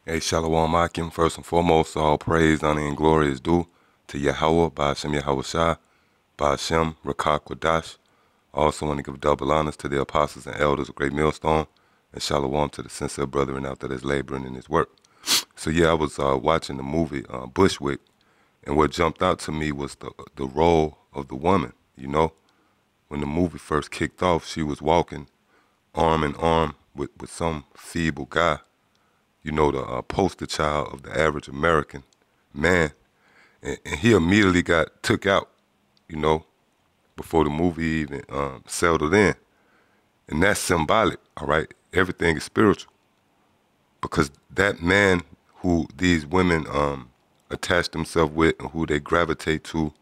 Hey, Shalom Akim. First and foremost, all praise, honor, and glory is due to Yahweh, Ba'ashem Yahweh Shai, Ba'ashem Rakak Wadash. I also want to give double honors to the apostles and elders of Great Millstone, and Shalom to the sincere brethren out there that's laboring in his work. So yeah, I was watching the movie Bushwick, and what jumped out to me was the role of the woman. You know, when the movie first kicked off, she was walking arm in arm with some feeble guy, you know, the poster child of the average American man. And he immediately got took out, you know, before the movie even settled in. And that's symbolic, all right? Everything is spiritual. Because that man who these women attach themselves with and who they gravitate to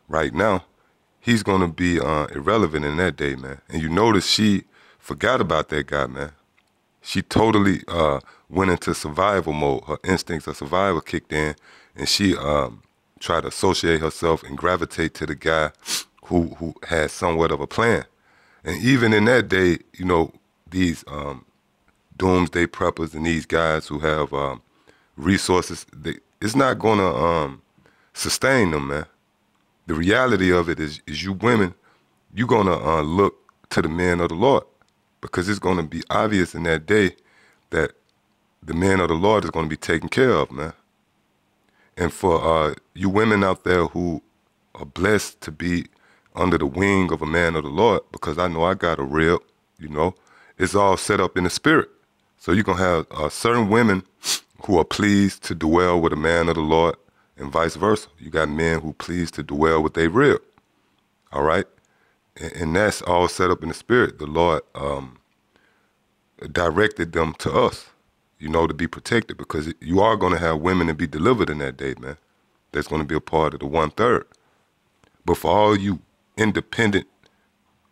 right now, he's going to be irrelevant in that day, man. And you notice she forgot about that guy, man. She totally went into survival mode. Her instincts of survival kicked in, and she tried to associate herself and gravitate to the guy who had somewhat of a plan. And even in that day, you know, these doomsday preppers and these guys who have resources, it's not going to sustain them, man. The reality of it is you women, you're going to look to the men of the Lord, because it's going to be obvious in that day that the man of the Lord is going to be taken care of, man. And for you women out there who are blessed to be under the wing of a man of the Lord, because I know I got a rib, you know, it's all set up in the spirit. So you're going to have certain women who are pleased to dwell with a man of the Lord and vice versa. You got men who pleased to dwell with their rib, all right? And that's all set up in the spirit. The Lord directed them to us, you know, to be protected, because you are going to have women to be delivered in that day, man. That's going to be a part of the 1/3. But for all you independent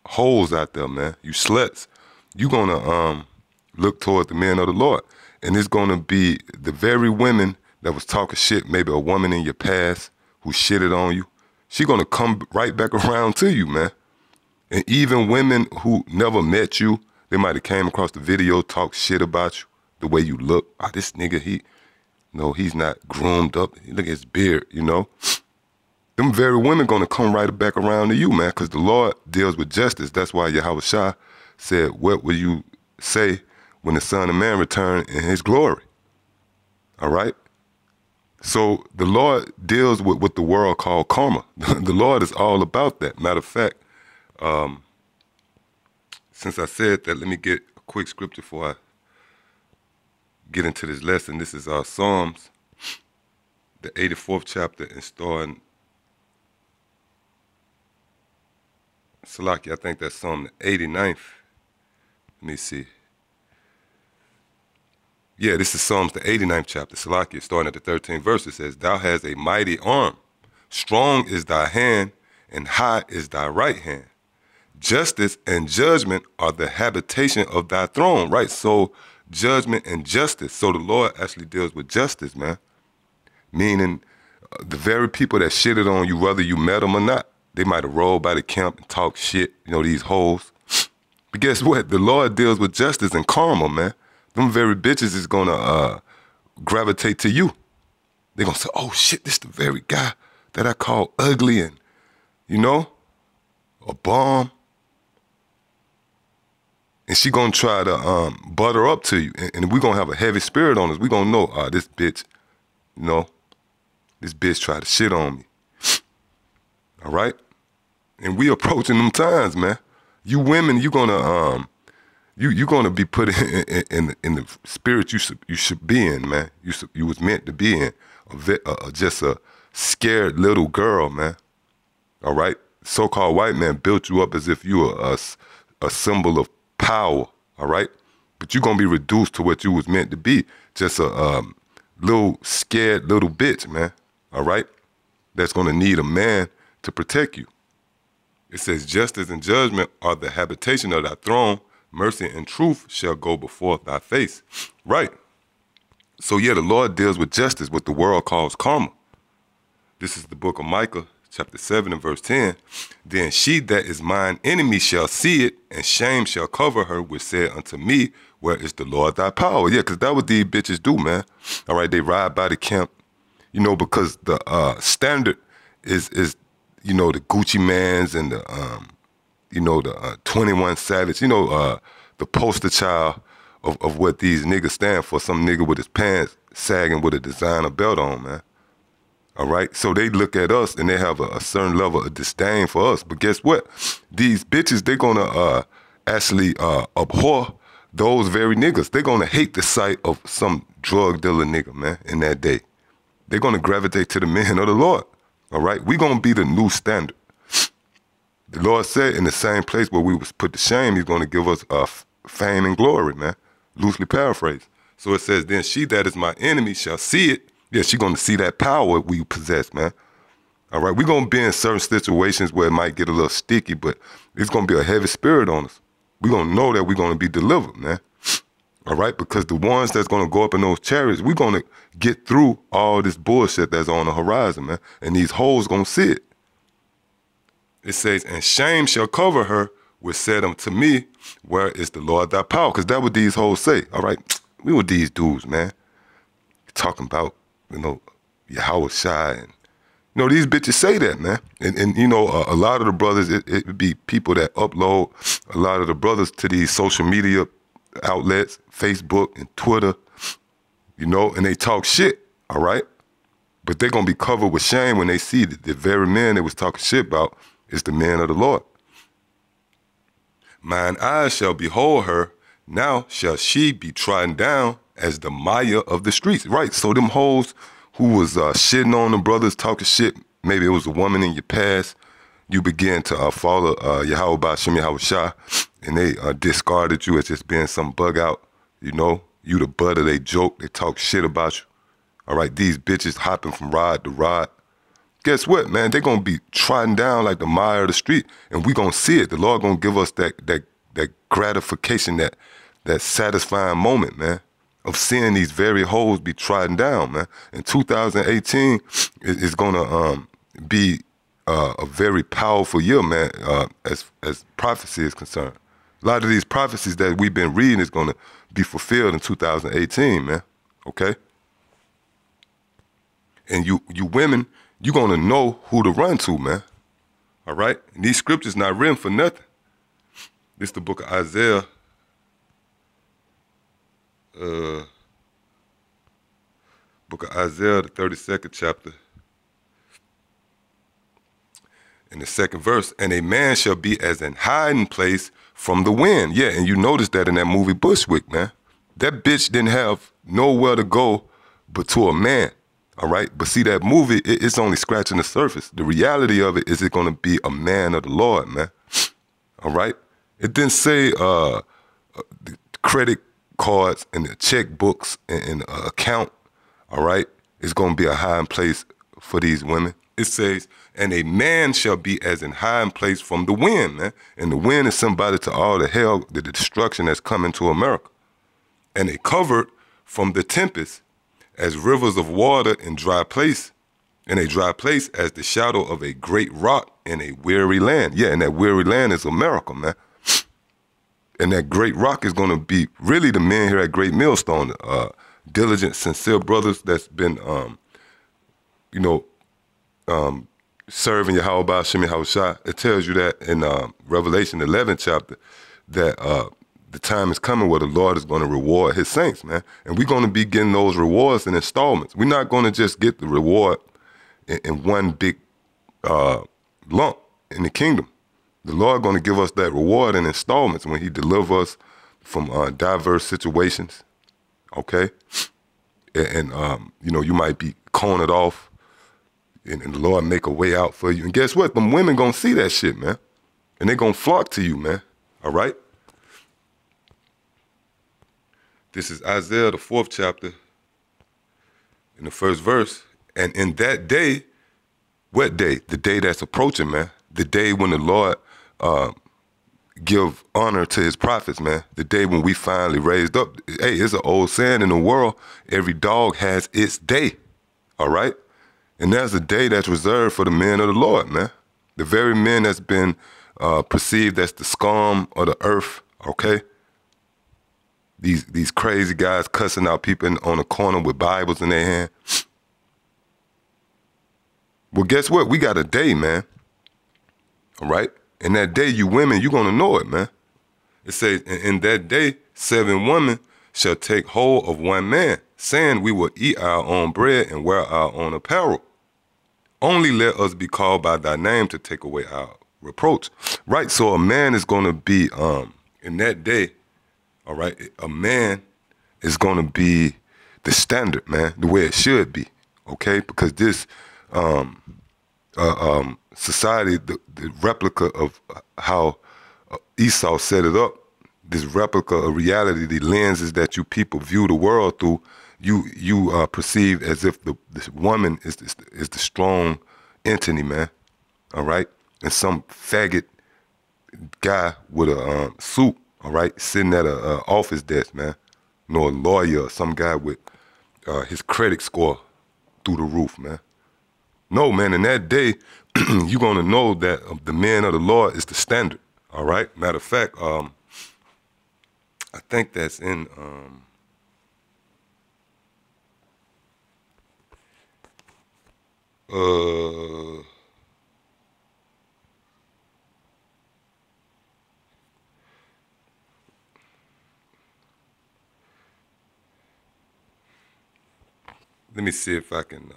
hoes out there, man, you sluts, you're going to look toward the men of the Lord. And it's going to be the very women that was talking shit, maybe a woman in your past who shitted on you, she going to come right back around to you, man. And even women who never met you, they might have came across the video, talk shit about you, the way you look. Ah, this nigga, he's not groomed up. Look at his beard, you know. Them very women gonna come right back around to you, man, because the Lord deals with justice. That's why Yahweh Shah said, what will you say when the Son of Man return in his glory? All right? So the Lord deals with what the world called karma. The Lord is all about that. Matter of fact, since I said that, let me get a quick scripture before I get into this lesson. This is Psalms, the 84th chapter, and starting, Salaki, I think that's Psalm the 89th. Let me see. Yeah, this is Psalms the 89th chapter, Salaki, starting at the 13th verse. It says, Thou hast a mighty arm, strong is thy hand, and high is thy right hand. Justice and judgment are the habitation of thy throne, right? So judgment and justice. So the Lord actually deals with justice, man. Meaning the very people that shitted on you, whether you met them or not, they might have rolled by the camp and talked shit, you know, these hoes. But guess what? The Lord deals with justice and karma, man. Them very bitches is going to gravitate to you. They're going to say, oh shit, this the very guy that I call ugly and, you know, a bum. And she gonna try to butter up to you. And we gonna have a heavy spirit on us. We gonna know, this bitch, you know, this bitch tried to shit on me. All right? And we approaching them times, man. You women, you gonna you gonna be put in the spirit you should be in, man. You was meant to be in. Just a scared little girl, man. All right? So-called white man built you up as if you were a symbol of power, all right? But you're going to be reduced to what you was meant to be, just a little scared little bitch, man, all right? That's going to need a man to protect you. It says, justice and judgment are the habitation of thy throne. Mercy and truth shall go before thy face. Right. So yeah, the Lord deals with justice, what the world calls karma. This is the book of Micah, chapter 7 and verse 10, then she that is mine enemy shall see it, and shame shall cover her, which said unto me, where is the Lord thy power? Yeah, because that's what these bitches do, man. All right, they ride by the camp, you know, because the standard is you know, the Gucci Mans and the, you know, the 21 Savage, you know, the poster child of what these niggas stand for, some nigga with his pants sagging with a designer belt on, man. All right, so they look at us and they have a certain level of disdain for us. But guess what? These bitches, they're gonna actually abhor those very niggas. They're gonna hate the sight of some drug dealer nigga, man, in that day. They're gonna gravitate to the men of the Lord. All right, we gonna be the new standard. The Lord said in the same place where we was put to shame, he's gonna give us fame and glory, man. Loosely paraphrased. So it says, then she that is my enemy shall see it. Yeah, she gonna see that power we possess, man. All right, we're gonna be in certain situations where it might get a little sticky, but it's gonna be a heavy spirit on us. We're gonna know that we're gonna be delivered, man. All right, because the ones that's gonna go up in those chariots, we're gonna get through all this bullshit that's on the horizon, man. And these hoes gonna see it. It says, and shame shall cover her, which said unto me, where is the Lord thy power? Because that's what these hoes say. All right, we were these dudes, man. Talking about, you know, Yahweh Shai, and you know, these bitches say that, man. And you know, a lot of the brothers, it would be people that upload a lot of the brothers to these social media outlets, Facebook and Twitter, you know, and they talk shit, all right? But they're gonna be covered with shame when they see that the very men they was talking shit about is the men of the Lord. Mine eyes shall behold her, now shall she be trodden down as the Maya of the streets. Right, so them hoes who was shitting on the brothers, talking shit, maybe it was a woman in your past, you began to follow Yahweh Ba'Shem Yahweh Shah, and they discarded you as just being some bug out, you know, you the butt of they joke, they talk shit about you. All right, these bitches hopping from rod to rod. Guess what, man? They're gonna be trodden down like the mire of the street, and we gonna see it. The Lord gonna give us that gratification, that satisfying moment, man, of seeing these very hoes be trodden down, man. And 2018 is gonna be a very powerful year, man, as prophecy is concerned. A lot of these prophecies that we've been reading is gonna be fulfilled in 2018, man. Okay. And you women, you're gonna know who to run to, man. All right? And these scriptures not written for nothing. This is the book of Isaiah. Book of Isaiah, the 32nd chapter. In the second verse, and a man shall be as an hiding place from the wind. Yeah, and you notice that in that movie Bushwick, man. That bitch didn't have nowhere to go but to a man. All right, but see, that movie, it's only scratching the surface. The reality of it is it's going to be a man of the Lord, man. All right, it didn't say the credit cards and the checkbooks and the account. All right, it's going to be a hiding place for these women. It says, and a man shall be as an hiding place from the wind, man. And the wind is somebody to all the hell, the destruction that's coming to America. And they covered from the tempest as rivers of water in dry place, in a dry place as the shadow of a great rock in a weary land. Yeah, and that weary land is America, man. And that great rock is going to be really the men here at Great Millstone, diligent, sincere brothers that's been, you know, serving Yahweh Ba'Shem Yahweh Shah. It tells you that in Revelation 11 chapter that the time is coming where the Lord is going to reward his saints, man. And we're going to be getting those rewards in installments. We're not going to just get the reward in one big lump in the kingdom. The Lord going to give us that reward in installments when he delivers us from diverse situations, okay? And you know, you might be cornered off and the Lord make a way out for you. And guess what? Them women going to see that shit, man. And they going to flock to you, man, all right? This is Isaiah, the 4th chapter, in the 1st verse. And in that day, what day? The day that's approaching, man. The day when the Lord give honor to his prophets, man. The day when we finally raised up. Hey, it's an old saying in the world, every dog has its day, all right? And there's a day that's reserved for the men of the Lord, man. The very men that's been perceived as the scum of the earth, okay? These crazy guys cussing out people on the corner with Bibles in their hand. Well, guess what? We got a day, man. All right? And that day, you women, you're going to know it, man. It says, in that day, 7 women shall take hold of one man, saying we will eat our own bread and wear our own apparel. Only let us be called by thy name to take away our reproach. Right? So a man is going to be, in that day, all right, a man is going to be the standard, man, the way it should be, okay? Because this society, the replica of how Esau set it up, this replica of reality, the lenses that you people view the world through, you perceive as if this woman is the strong entity, man, all right? And some faggot guy with a suit, all right, sitting at a office desk, man. You know, a lawyer or some guy with his credit score through the roof, man. No, man, in that day, you're going to know that the men of the Lord is the standard, all right? Matter of fact, I think that's in... let me see if I can...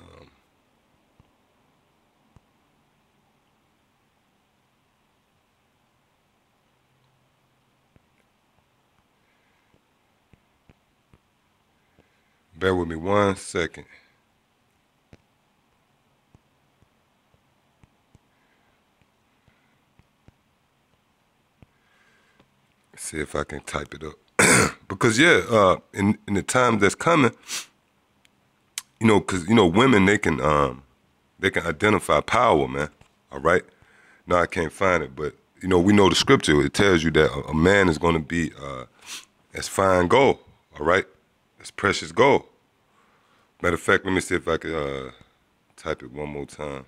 bear with me 1 second. See if I can type it up. Because, yeah, in the time that's coming, you know, because, you know, women, they can identify power, man, all right? No, I can't find it, but, you know, we know the scripture. It tells you that a man is going to be as fine gold, all right? As precious gold. Matter of fact, let me see if I could type it one more time.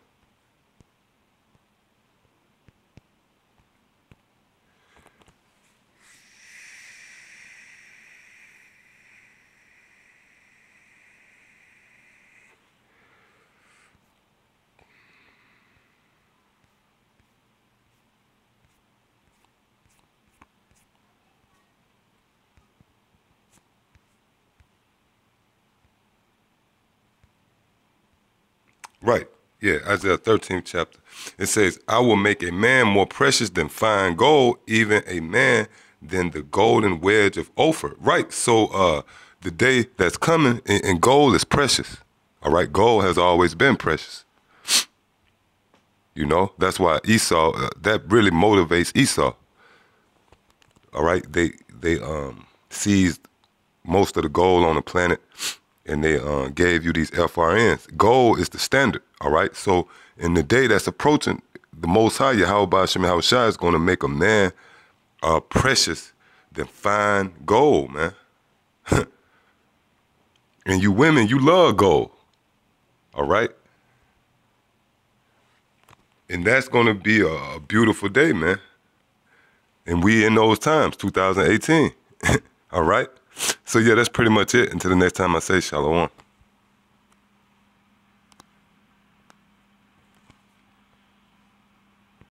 Right. Yeah, Isaiah 13th chapter. It says, I will make a man more precious than fine gold, even a man than the golden wedge of Ophir. Right. So the day that's coming, and gold is precious. All right. Gold has always been precious. You know, that's why Esau, that really motivates Esau. All right. They seized most of the gold on the planet, and they gave you these FRNs. Gold is the standard, all right? So in the day that's approaching, the Most High, Yahweh Shem Yahushua, is going to make a man precious than fine gold, man. And you women, you love gold, all right? And that's going to be a beautiful day, man. And we in those times, 2018, all right? So yeah, that's pretty much it. Until the next time I say shalom.